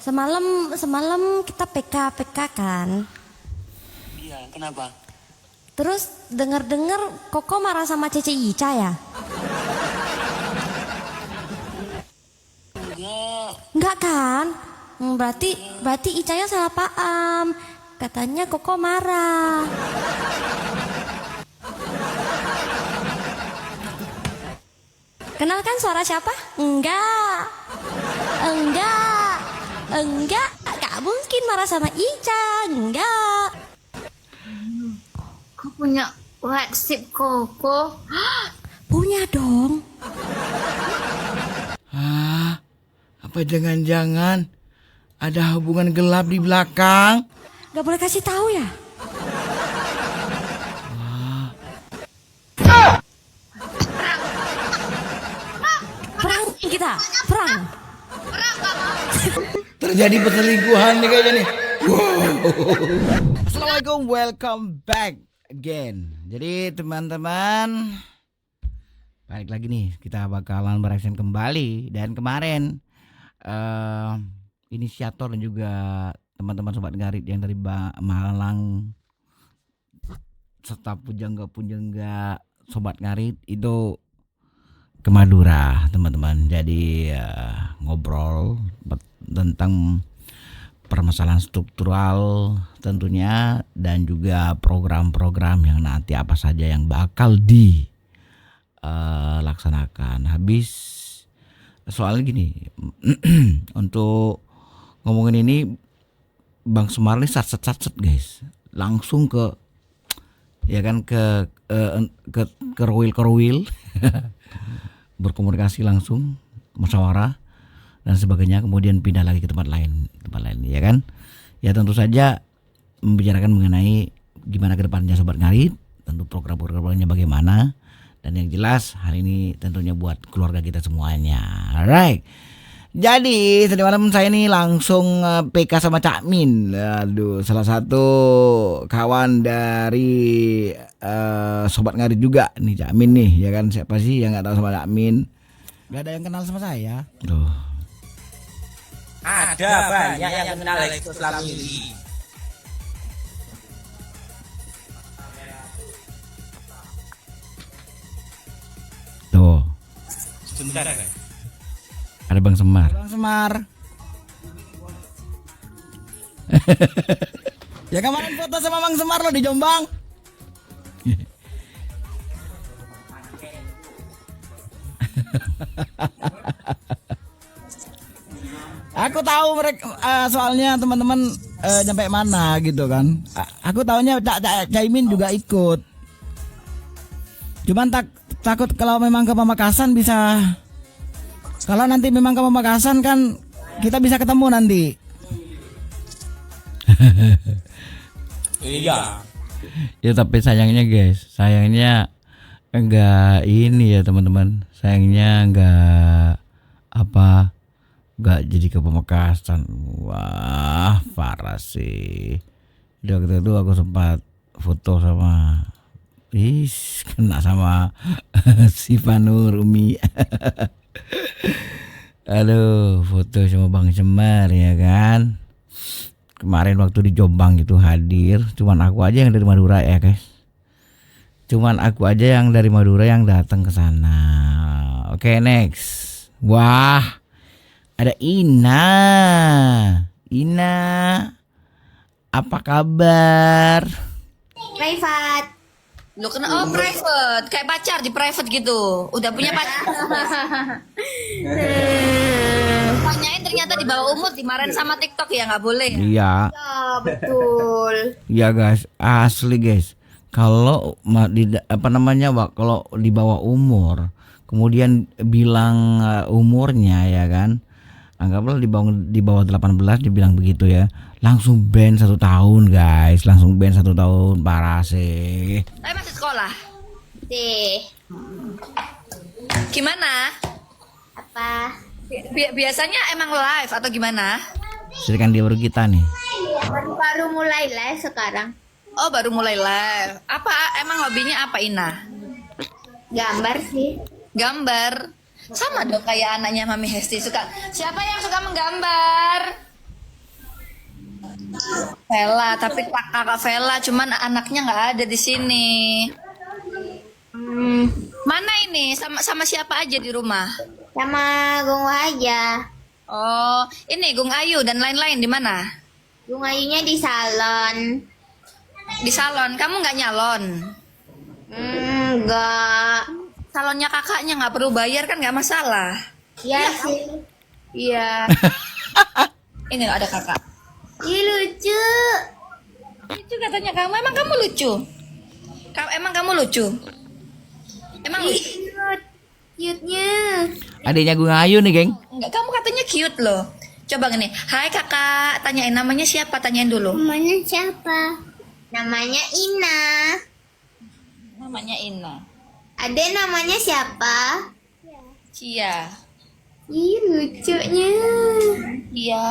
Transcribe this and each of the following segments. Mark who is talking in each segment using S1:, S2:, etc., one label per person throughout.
S1: Semalam kita PK kan.
S2: Iya, kenapa?
S1: Terus dengar Koko marah sama Cece Ica ya? Enggak kan? Berarti Icanya salah paham. Katanya Koko marah. Kenal kan suara siapa? Enggak, gak mungkin marah sama Ica, enggak.
S3: Kau punya WhatsApp Koko?
S1: Punya dong.
S4: Apa jangan-jangan ada hubungan gelap di belakang?
S1: Gak boleh kasih tahu ya? Perang kita, perang.
S4: Terjadi perselingkuhan nih kayaknya nih. Assalamualaikum, welcome back again. Jadi teman-teman, balik lagi nih, kita bakalan bereaction kembali. Dan kemarin inisiator dan juga teman-teman Sobat Ngarit yang dari Malang serta pujangga Sobat Ngarit itu ke Madura, teman-teman. Jadi ngobrol tentang permasalahan struktural tentunya, dan juga program-program yang nanti apa saja yang bakal dilaksanakan. Habis soalnya gini, untuk ngomongin ini Bang Semar nih satset guys, langsung ke ya kan ke Kerwil berkomunikasi langsung, musyawarah dan sebagainya, kemudian pindah lagi ke tempat lain ya kan. Ya tentu saja membicarakan mengenai gimana ke depannya Sobat Ngarit, tentu program-programnya bagaimana, dan yang jelas hari ini tentunya buat keluarga kita semuanya. Alright. Jadi tadi malam saya nih langsung PK sama Cak Min. Aduh, salah satu kawan dari Sobat Ngarit juga nih, Cak Min nih, ya kan. Siapa sih yang nggak tahu sama Cak Min? Gak ada yang kenal sama saya. Tuh.
S2: Ada banyak yang kenal Lexus Lamili.
S4: Tuh.
S2: Sebentar kan?
S4: Ada Bang Semar. Bang Semar. Ya kemarin foto sama Bang Semar lo di Jombang. Aku tahu mereka soalnya teman-teman nyampe mana gitu kan. Aku tahunya Caimin juga ikut. Cuman takut kalau memang ke Pamekasan bisa. Kalau nanti memang ke Pamekasan kan kita bisa ketemu nanti.
S2: Iya.
S4: Ya tapi sayangnya guys, enggak ini ya teman-teman. Sayangnya enggak jadi ke Pamekasan. Wah, parah sih. Waktu itu aku sempat foto sama kena sama si Fanur Umi. Aduh, foto sama Bang Semar ya kan. Kemarin waktu di Jombang itu hadir, cuman aku aja yang dari Madura ya guys. Cuman aku aja yang dari Madura yang datang ke sana. Oke, next. Wah, ada Ina. Ina, apa kabar?
S3: Private.
S5: Lo kena private, kayak pacar di private gitu. Udah punya pacar. Tanyain ternyata di bawah umur, dimarahin sama TikTok ya, nggak boleh.
S4: Iya.
S3: Ya betul.
S4: Iya guys, asli guys. Kalau kalau di bawah umur, kemudian bilang umurnya ya kan, anggaplah di bawah 18 dibilang begitu ya, langsung ban 1 tahun guys, langsung ban 1 tahun, parah sih.
S5: Tapi masih sekolah.
S3: Deh.
S5: Gimana?
S3: Apa?
S5: Biasanya emang live atau gimana?
S4: Sedangkan dia baru kita nih.
S3: Baru mulai live sekarang.
S5: Oh, baru mulai live. Apa emang hobinya apa, Ina?
S3: Gambar sih.
S5: Gambar. Sama dong kayak anaknya Mami Hesti suka. Siapa yang suka menggambar? Vela, tapi kakak Vela, cuman anaknya nggak ada di sini. Mana ini? Sama siapa aja di rumah?
S3: Sama Gung aja.
S5: Oh, ini Gung Ayu dan lain-lain di mana?
S3: Gung Ayunya di salon.
S5: Di salon. Kamu nggak nyalon?
S3: Enggak.
S5: Salonnya kakaknya nggak perlu bayar kan nggak masalah.
S3: Iya sih.
S5: Iya. Ini ada kakak.
S3: Ih, lucu.
S5: Lucu katanya kamu. Emang kamu lucu? Emang kamu lucu? Emang lucu?
S3: Cute-nya.
S4: Adiknya Gung Ayu nih, geng.
S5: Enggak, kamu katanya cute loh. Coba gini, hai kakak, tanyain namanya siapa? Tanyain dulu.
S3: Namanya siapa? Namanya Ina.
S5: Namanya Ina.
S3: Ade namanya siapa?
S5: Cia.
S3: Ih, lucunya.
S5: Iya,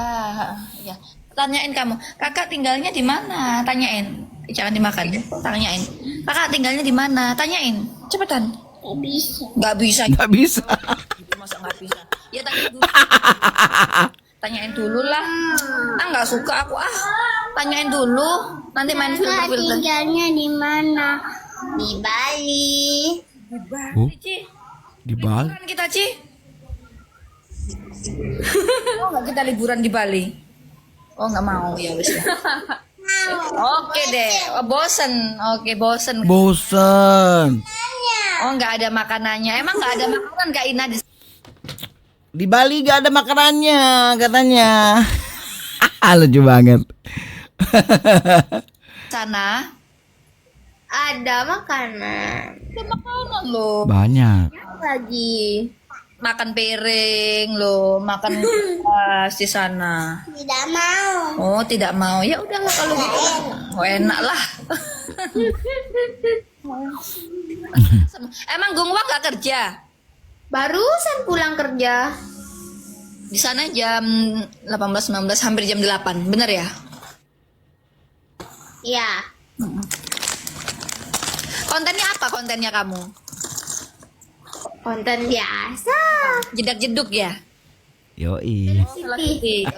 S5: iya. Tanyain kamu, kakak tinggalnya di mana? Tanyain. Jangan dimakan. Tanyain. Kakak tinggalnya di mana? Tanyain. Cepetan.
S3: Bisa.
S5: Nggak bisa.
S4: Nggak bisa.
S5: Itu masa nggak bisa? Ya tanyain dulu. Tanyain dulu lah. Ah nggak suka aku ah. Tanyain dulu. Nanti main filter.
S3: Tinggalnya di mana? Di Bali.
S4: Oh,
S5: Ci,
S4: di Bali.
S5: liburan kita Ci. Mau nggak kita liburan di Bali? Oh nggak mau ya wis. Oke deh. Oh, bosen. Oke bosen.
S4: Bosen.
S5: Oh nggak ada makanannya. Emang nggak ada makanan Kak Ina di
S4: Di Bali gak ada makanannya katanya. Lucu banget.
S5: sana?
S3: Ada makanan.
S5: Ada makanan loh.
S4: Banyak.
S3: Lagi.
S5: Makan piring loh, makan gelas di sana.
S3: Tidak mau.
S5: Oh tidak mau. Ya udahlah kalau gitu. Oh enak lah. Emang Gungwa gak kerja?
S3: Barusan pulang kerja.
S5: Di sana jam 18.19 hampir jam 8. Bener ya?
S3: Ya.
S5: Kontennya apa kontennya kamu?
S3: Konten biasa.
S5: Jedak-jeduk ya?
S4: Yoi.
S5: Selesai.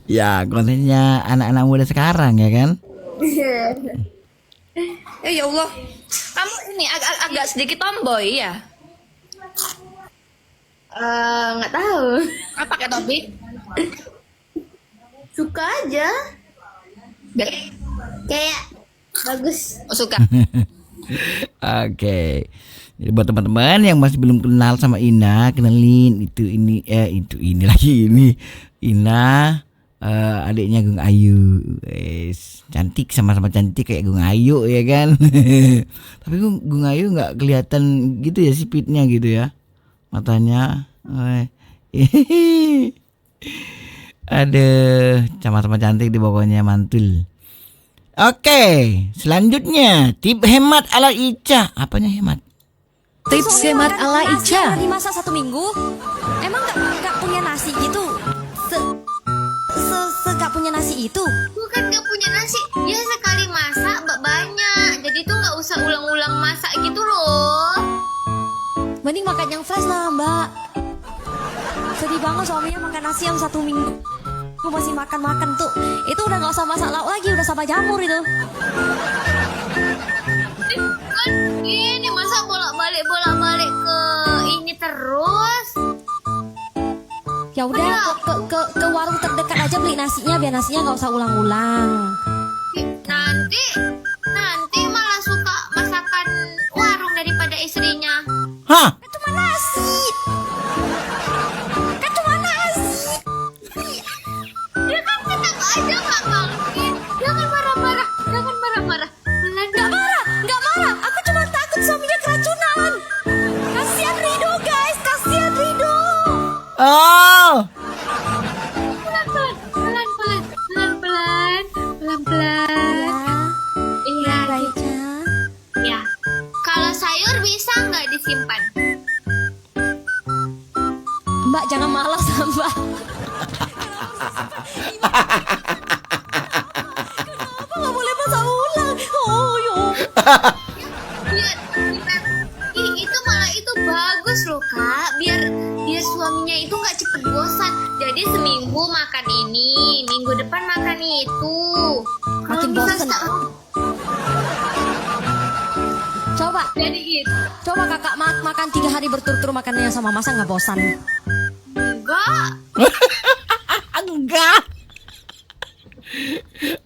S4: Ya kontennya anak-anak muda sekarang ya kan.
S5: Ya Allah. Kamu ini agak sedikit tomboy ya?
S3: Nggak tahu.
S5: Apa pakai topi?
S3: Suka aja. Kayak bagus.
S5: Oh, suka.
S4: Oke. Jadi buat teman-teman yang masih belum kenal sama Ina, kenalin itu ini lagi ini Ina, adiknya Gung Ayu. Cantik, sama-sama cantik kayak Gung Ayu ya kan. Tapi Gung Ayu nggak kelihatan gitu ya sipitnya gitu ya, matanya. Aduh, sama-sama cantik di pokoknya, mantul. Oke, selanjutnya tip hemat ala Ica. Apanya hemat?
S1: Tips hemat ala Ica. Lagi masak 1 minggu, emang nggak punya nasi gitu? Gak punya nasi itu?
S3: Bukan nggak punya nasi. Ya sekali masak banyak. Jadi tuh nggak usah ulang-ulang masak gitu loh.
S1: Mending makan yang fresh lah mbak. Sedih banget suaminya makan nasi yang 1 minggu. Aku masih makan tuh. Itu udah gak usah masak lauk lagi, udah sama jamur itu.
S3: Kan ini masa bolak-balik ke ini terus.
S1: Ya udah ke warung terdekat aja beli nasinya biar nasinya gak usah ulang-ulang.
S3: Nanti malah suka masakan warung daripada istrinya.
S4: Hah?
S1: Kan cuma nasi.
S3: Ya kan kita aja nggak ngalamin. Jangan marah-marah. Pelan.
S1: Gak marah. Aku cuma takut suaminya keracunan. Kasihan Rido guys, kasihan Rido.
S4: Oh,
S3: Pelan-pelan. Iya,
S1: Ica.
S3: ya. Kalau sayur bisa nggak disimpan?
S1: Mbak jangan malas mbak. Kenapa gak boleh masak ulang? Oh yo.
S3: Itu malah itu bagus loh kak. Biar suaminya itu nggak cepet bosan. Jadi seminggu makan ini, minggu depan makan itu. Kalau
S1: Makin
S3: bisa
S1: bosen.
S3: setahun,
S1: Coba,
S3: jadi itu.
S1: coba kakak makan 3 hari berturut-turut makannya sama masa nggak bosan?
S3: Enggak.
S4: Enggak.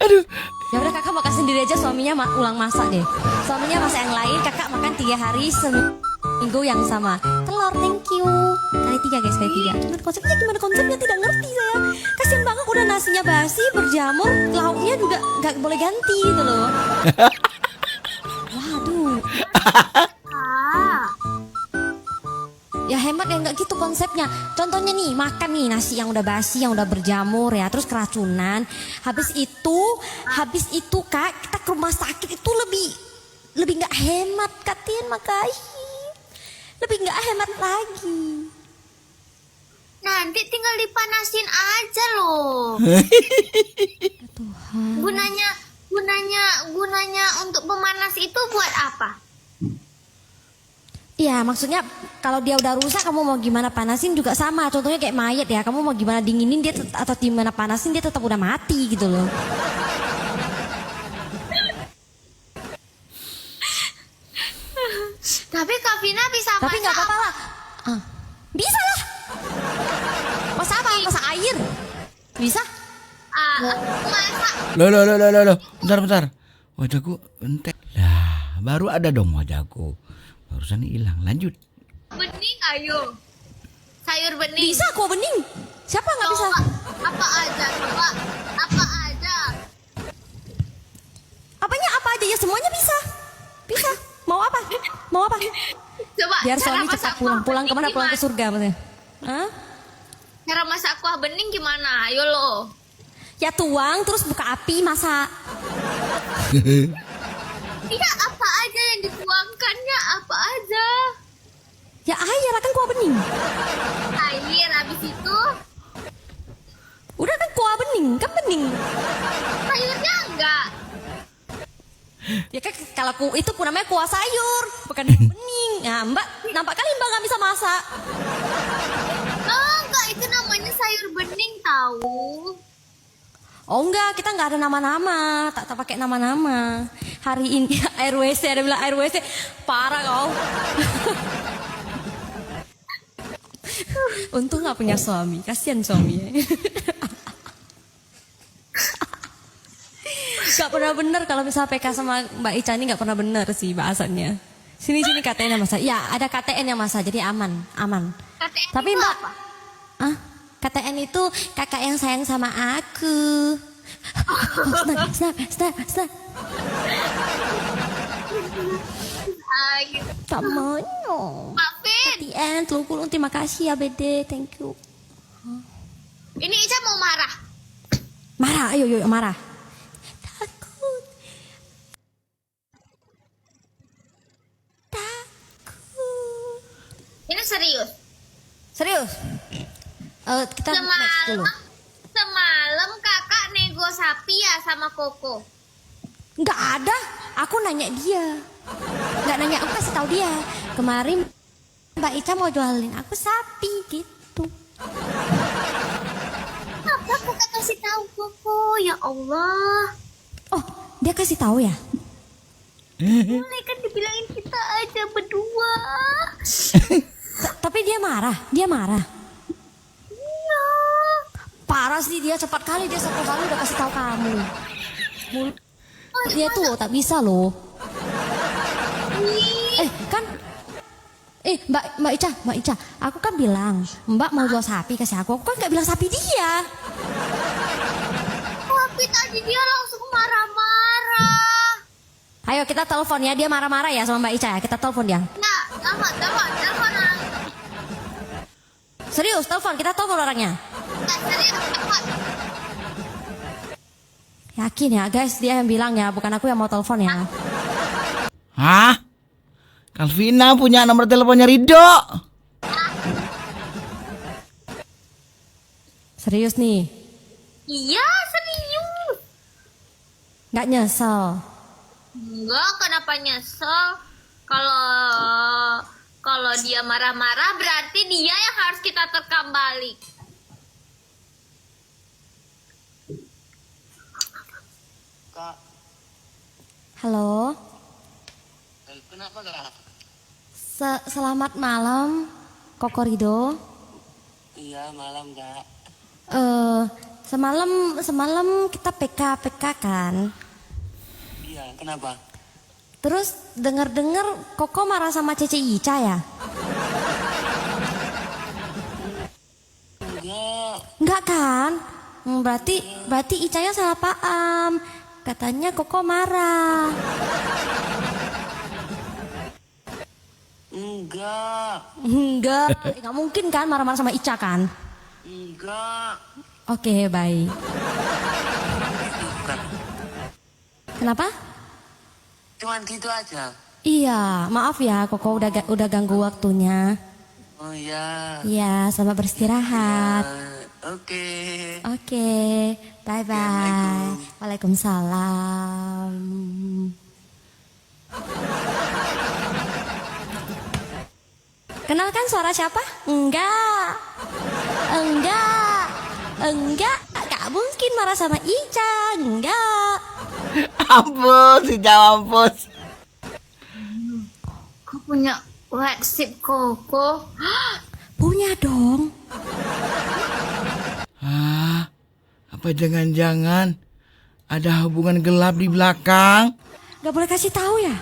S4: Aduh.
S1: Ya udah kakak makan sendiri aja, suaminya ulang masak deh. Suaminya masak yang lain, kakak makan 3 hari seminggu yang sama. Telur, thank you. Kali 3 guys, kali 3. Gimana konsepnya tidak ngerti saya. Kasian banget udah nasinya basi, berjamur, lauknya juga nggak boleh ganti gitu loh. Waduh.
S3: Ah.
S1: Ya hemat ya nggak gitu konsepnya. Contohnya nih makan nih nasi yang udah basi, yang udah berjamur ya, terus keracunan. Habis itu kak kita ke rumah sakit itu lebih nggak hemat katin makasih. Lebih nggak hemat lagi.
S3: Nanti tinggal dipanasin aja loh.
S1: Tuhan.
S3: Gunanya untuk pemanas itu buat apa?
S1: Iya maksudnya kalau dia udah rusak kamu mau gimana panasin juga sama. Contohnya kayak mayat ya, kamu mau gimana dinginin dia atau gimana panasin dia tetap udah mati gitu loh.
S3: Tapi Kak Vina bisa
S1: Tapi nggak
S3: masak
S1: apa-apa lah. Ah, bisa lah. Masak apa? Masak air. Bisa?
S3: masak.
S4: Loh. Bentar. Wajahku entek. Lah, baru ada dong wajahku. Barusan hilang. Lanjut.
S3: Bening ayo. Sayur bening.
S1: Bisa kuah bening. Siapa nggak bisa?
S3: Apa aja coba? Apa aja?
S1: Apanya apa aja ya semuanya bisa. Bisa. Mau apa? Mau apa?
S3: Coba.
S1: Biar
S3: cara
S1: suami
S3: masak
S1: cepat
S3: kuah
S1: pulang. Pulang
S3: bening
S1: kemana? Pulang ke
S3: gimana?
S1: surga maksudnya. Hah?
S3: Cara masak kuah bening gimana? Ayo lo.
S1: Ya tuang terus buka api masak.
S3: Iya apa aja yang dituangkannya apa aja?
S1: Ya air kan kuah bening.
S3: Air habis itu
S1: Udah kan kuah bening, kan bening.
S3: sayurnya enggak.
S1: Ya kan kalau itu namanya kuah sayur, bukan bening. Nah, Mbak, nampak kali Mbak nggak bisa masak.
S3: Oh enggak itu namanya sayur bening tahu.
S1: Oh enggak, kita nggak ada nama-nama, tak pakai nama-nama. Hari ini air WC, ada bilang air WC, parah kau. Untung nggak punya suami, kasihan suaminya. Gak pernah bener kalau misalnya PK sama Mbak Ica ini gak pernah bener sih bahasannya. Sini KTN yang masak. Ya ada KTN yang masak, jadi aman.
S3: KTN
S1: Tapi
S3: itu
S1: Mbak,
S3: apa?
S1: KTN itu kakak yang sayang sama aku. Stop.
S3: Gitu.
S1: Tak mau.
S3: Pak Fit,
S1: KTN, telur terima kasih ya Bede, thank you.
S3: ini Ica mau marah.
S1: Marah, ayo marah. Takut.
S3: Ini serius.
S1: Serius? Kita next dulu.
S3: Semalam kakak nego sapi ya sama Koko.
S1: Nggak ada, aku nanya dia. Nggak nanya, aku kasih tahu dia. Kemarin Mbak Ica mau jualin aku sapi gitu.
S3: Kenapa kakak kasih tahu Koko? Ya Allah.
S1: Oh, dia kasih tahu ya?
S3: Boleh kan dibilangin kita aja berdua.
S1: Tapi dia marah.
S3: Iya.
S1: Parah sih dia, cepat kali dia 1 kali udah kasih tahu kamu. Dia tuh tak bisa loh. Mbak Ica, aku kan bilang Mbak mau jual sapi kasih aku kan nggak bilang sapi dia.
S3: Tapi tadi dia langsung marah-marah.
S1: Ayo kita telepon ya, dia marah-marah ya sama Mbak Ica ya, kita telepon dia.
S3: Nah, telepon.
S1: Serius, kita telepon orangnya.
S3: Nah, serius, telepon.
S1: Yakin ya guys, dia yang bilang ya, bukan aku yang mau telepon ya.
S4: Hah? Kalvina punya nomor teleponnya Rido.
S1: Serius nih,
S3: Iya, serius.
S1: nggak nyesel.
S3: Enggak, kenapa nyesel? Kalau dia marah-marah berarti dia yang harus kita tekam balik.
S2: kak.
S1: Halo.
S2: Kenapa kak?
S1: Selamat malam, Kokorido.
S2: Iya malam kak.
S1: Semalam kita PK kan.
S2: Iya kenapa?
S1: Terus dengar Koko marah sama Cece Ica ya? Enggak kan? Berarti Icanya salah paham. Katanya Koko marah. Enggak mungkin kan marah-marah sama Ica kan?
S2: Enggak.
S1: Oke, baik. Kenapa?
S2: Cuman gitu aja.
S1: Iya, maaf ya Koko udah ganggu waktunya.
S2: Oh iya.
S1: Iya, selamat beristirahat.
S2: Oke.
S1: Oke, bye-bye. Waalaikumsalam. Kenalkan suara siapa? Enggak, gak mungkin marah sama Ica, enggak.
S4: Ampus, Ica ampus.
S5: Kau punya WhatsApp Koko?
S1: Punya dong.
S4: Apa jangan-jangan ada hubungan gelap di belakang?
S1: Gak boleh kasih tahu ya?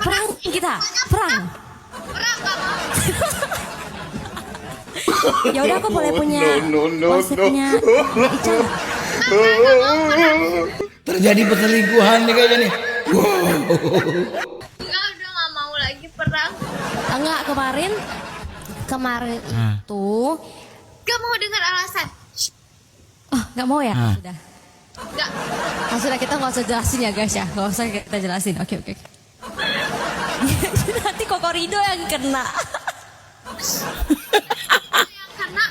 S1: Perang kita, perang. Ya udah aku boleh punya WhatsApp-nya Ica.
S4: Terjadi perselingkuhan nih kayaknya nih.
S3: Enggak, udah nggak mau lagi perang.
S1: Enggak, kemarin itu.
S3: Gak mau dengar alasan.
S1: Oh, nggak mau ya?
S4: Ah.
S1: Sudah.
S3: Enggak.
S1: Sudah, kita nggak usah jelasin ya guys ya. Nggak usah kita jelasin. Oke. Nanti Kokorido yang kena.
S3: Yang kena.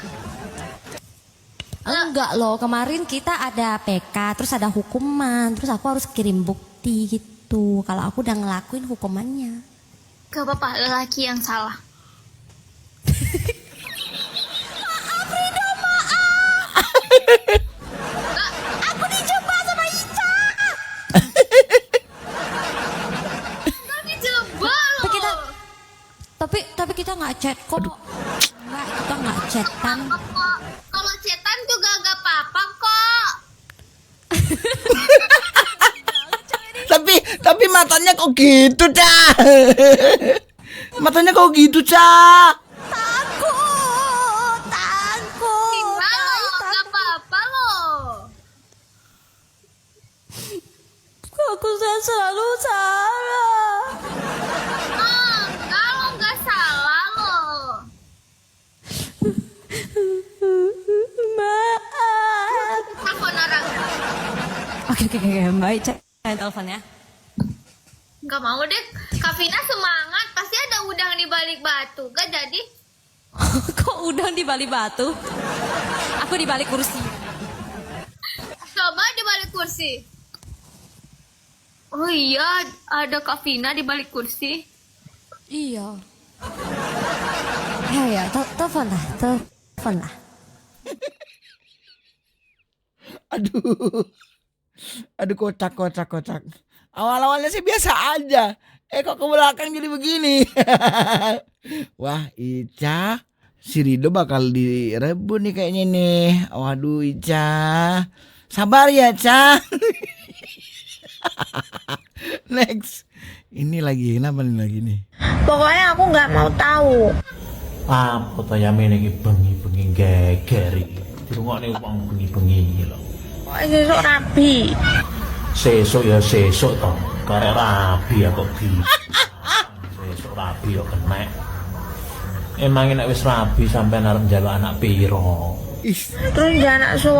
S1: Enggak loh, kemarin kita ada PK, terus ada hukuman, terus aku harus kirim bukti gitu. Kalau aku udah ngelakuin hukumannya.
S3: Gak apa-apa, lelaki yang salah.
S1: Aku dijebak sama Ica.
S3: Gak dijebak loh.
S1: Tapi kita nggak chat kok. Enggak, kita nggak chatan.
S3: Kalau cetan juga gak apa-apa kok.
S4: Tapi matanya kok gitu, Cak? Matanya kok gitu, Cak?
S1: Takut.
S3: Tinggal loh, gak apa-apa loh.
S1: Aku selalu salah.
S3: Enggak lo gak salah loh.
S1: Maaf.
S3: Telepon orang.
S1: Oke, baik, cek teleponnya.
S3: Gak mau deh. Kak Vina semangat. Pasti ada udang di balik batu. Gak jadi.
S1: Kok udang di balik batu? Aku di balik kursi.
S3: Coba di balik kursi. Oh iya, ada Kak Vina di balik kursi.
S1: Iya. Ya, telepon lah.
S4: Aduh, kocak. Awal-awalnya sih biasa aja. Kok ke belakang jadi begini? Wah, Ica, si Rido bakal direbut nih kayaknya nih. Waduh, Ica. Sabar ya, Ca. Next. Ini lagi, kenapa nih lagi nih?
S5: Pokoknya aku nggak mau tahu.
S6: Apa to yamene iki bengi-bengi geger iki. Dirungokne wong bengi-bengi lho.
S5: Kok sesuk rabi.
S6: Sesuk ya sesuk to. Karek rabi ya kok bisa. Sesuk rabi ya kena. Emang nek wis rabi sampean arep njaluk anak piro?
S5: Terus dia anak 11.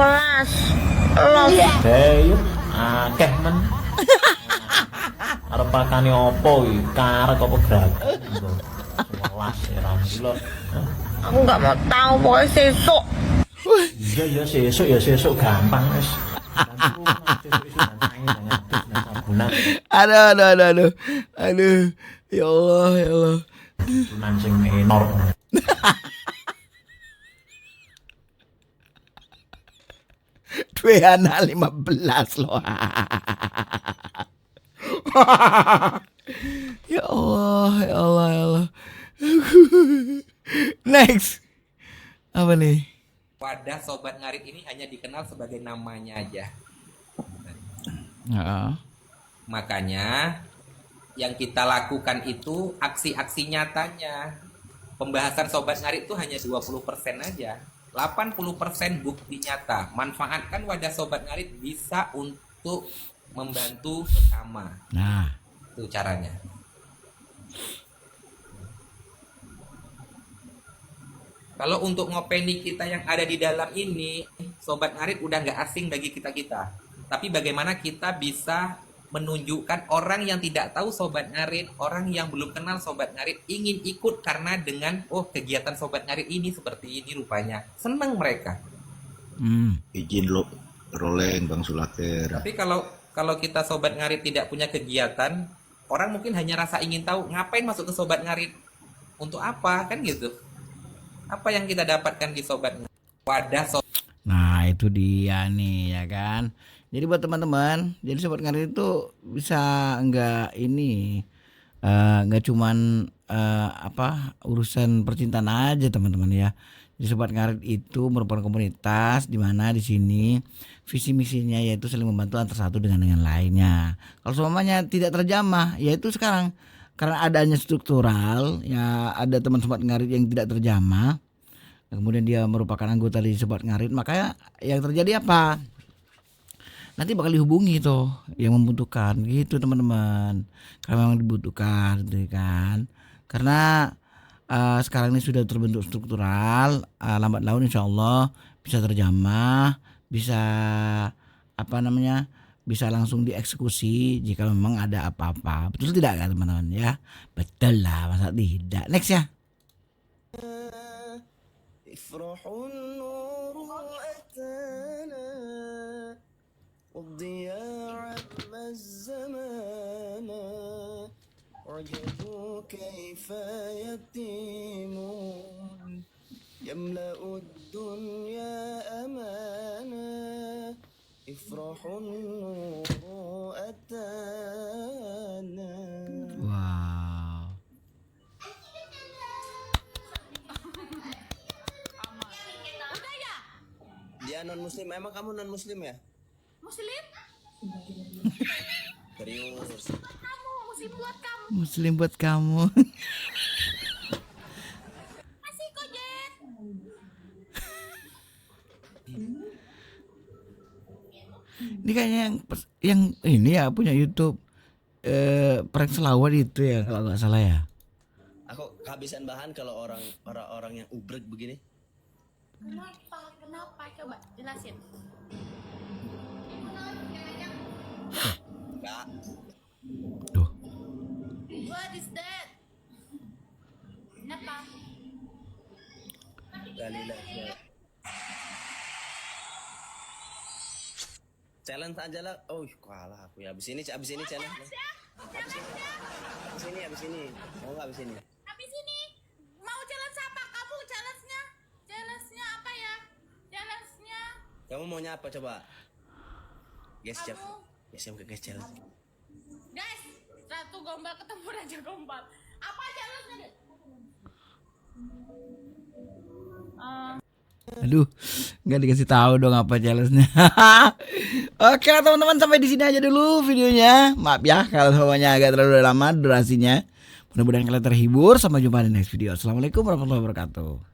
S5: Los.
S6: Hei, akeh men. Arep pakane opo iki? Karek apa gratis? 11 ya lho.
S5: Aku nggak mau tahu pokoknya sesuk.
S6: Iya sesuk gampang wis.
S4: Aduh. Ya Allah.
S6: Tunan sing menor.
S4: Dua anak 15 loh. Ya Allah, ya Allah, ya Allah. Next. Apa nih?
S7: Wadah Sobat Ngarit ini hanya dikenal sebagai namanya aja.
S4: Heeh.
S7: Makanya yang kita lakukan itu aksi-aksi nyatanya. Pembahasan Sobat Ngarit itu hanya 20% aja. 80% bukti nyata. Manfaatkan wadah Sobat Ngarit bisa untuk membantu sesama.
S4: Nah,
S7: Itu caranya. Kalau untuk ngopeni kita yang ada di dalam ini, Sobat Ngarit udah nggak asing bagi kita-kita. Tapi bagaimana kita bisa menunjukkan orang yang tidak tahu Sobat Ngarit, orang yang belum kenal Sobat Ngarit, ingin ikut karena dengan, oh kegiatan Sobat Ngarit ini seperti ini rupanya. Senang mereka.
S8: Izin lo roleng Bang Sulaker.
S7: Tapi kalau kita Sobat Ngarit tidak punya kegiatan, orang mungkin hanya rasa ingin tahu, ngapain masuk ke Sobat Ngarit? Untuk apa? Kan gitu. Apa yang kita dapatkan di Sobat Ngarit? Wadah
S4: nah itu dia nih ya kan. Jadi buat teman-teman, jadi Sobat Ngarit itu bisa nggak ini nggak cuman urusan percintaan aja teman-teman ya. Jadi Sobat Ngarit itu merupakan komunitas di mana di sini visi misinya yaitu saling membantu antara satu dengan lainnya. Kalau semuanya tidak terjamah, yaitu sekarang karena adanya struktural ya, ada teman Sobat Ngarit yang tidak terjamah, kemudian dia merupakan anggota di Sobat Ngarit, maka yang terjadi apa? Nanti bakal dihubungi tuh yang membutuhkan gitu teman-teman, karena memang dibutuhkan gitu kan. Karena sekarang ini sudah terbentuk struktural, lambat laun insya Allah bisa terjamah, bisa bisa langsung dieksekusi jika memang ada apa-apa. Betul tidak kan teman-teman ya? Betul lah, masa tidak. Next ya.
S9: والضياع عم الزمان عجبوا كيف يتيمون يملأ الدنيا أمانا افرح النور أتانا.
S4: Wow.
S9: Dia non muslim, emang kamu non muslim ya?
S3: Muslim?
S9: Serius.
S3: Kamu muslim buat kamu.
S4: Muslim buat kamu.
S3: Masih kok, Jet.
S4: Ini kayaknya yang ini ya punya YouTube prank selawat itu ya kalau nggak salah ya.
S9: Aku kehabisan bahan kalau orang yang ubrek begini.
S3: Kenapa? Coba jelasin.
S9: Enggak.
S4: Tuh.
S3: What is that? Apa?
S9: Galilah. Challenge aja lah. Oh, kalah aku ya. Abis ini challenge. Abis ini. Mau nggak abis ini?
S3: Habis ini mau challenge apa? Kamu challenge-nya? Challenge-nya apa ya? Challenge-nya
S9: Kamu maunya apa coba? Guys, challenge.
S3: guys, satu gombal ketemu raja gombal. Apa challenge-nya?
S4: Aduh, nggak dikasih tahu dong apa challenge-nya. Oke lah teman-teman, sampai di sini aja dulu videonya. Maaf ya kalau semuanya agak terlalu lama durasinya. Mudah-mudahan kalian terhibur. Sampai jumpa di next video. Assalamualaikum warahmatullahi wabarakatuh.